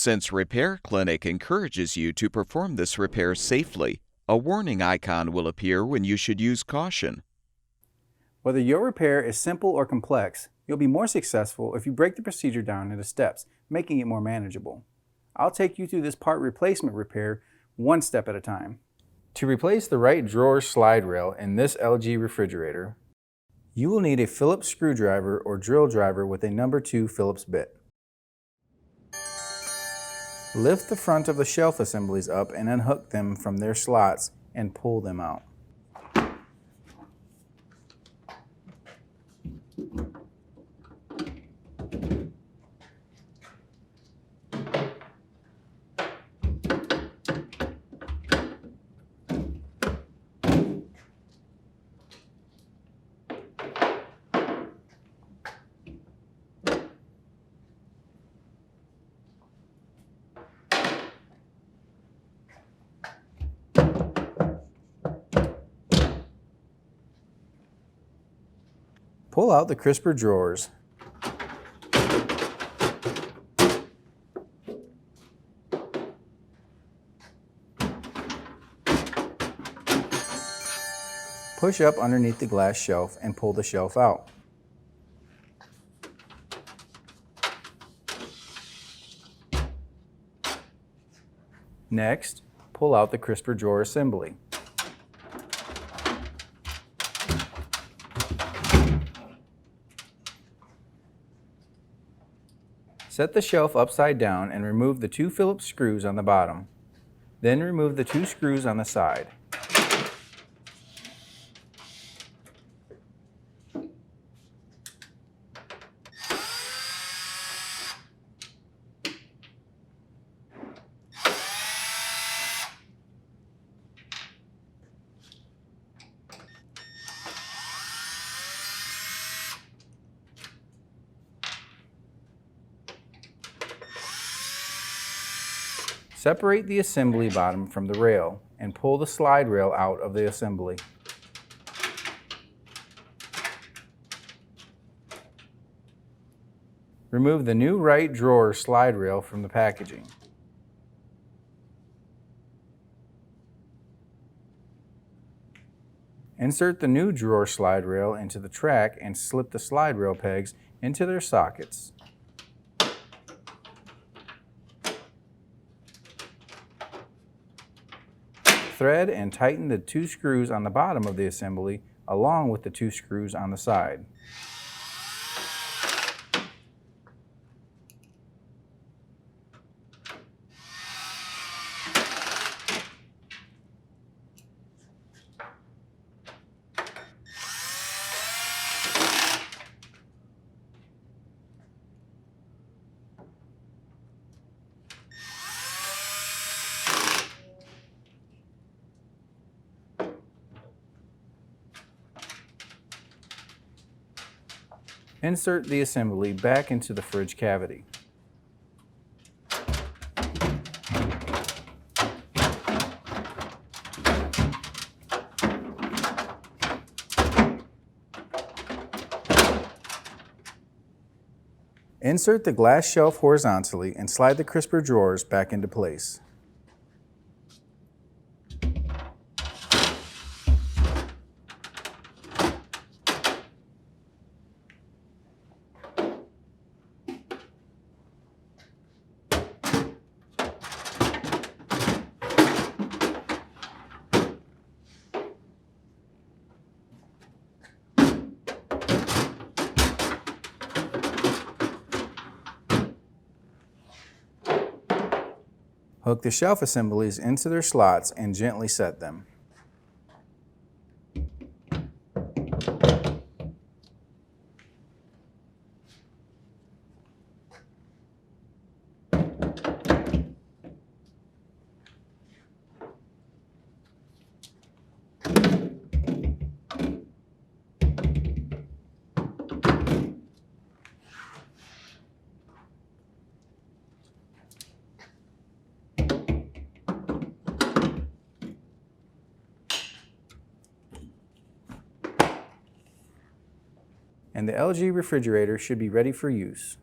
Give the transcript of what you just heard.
Since Repair Clinic encourages you to perform this repair safely, a warning icon will appear when you should use caution. Whether your repair is simple or complex, you'll be more successful if you break the procedure down into steps, making it more manageable. I'll take you through this part replacement repair one step at a time. To replace the right drawer slide rail in this LG refrigerator, you will need a Phillips screwdriver or drill driver with a number 2 Phillips bit. Lift the front of the shelf assemblies up and unhook them from their slots and pull them out. Pull out the crisper drawers. Push up underneath the glass shelf and pull the shelf out. Next, pull out the crisper drawer assembly. Set the shelf upside down and remove the 2 Phillips screws on the bottom. Then remove the 2 screws on the side. Separate the assembly bottom from the rail and pull the slide rail out of the assembly. Remove the new right drawer slide rail from the packaging. Insert the new drawer slide rail into the track and slip the slide rail pegs into their sockets. Thread and tighten the 2 screws on the bottom of the assembly along with the 2 screws on the side. Insert the assembly back into the fridge cavity. Insert the glass shelf horizontally and slide the crisper drawers back into place. Hook the shelf assemblies into their slots and gently set them. And the LG refrigerator should be ready for use.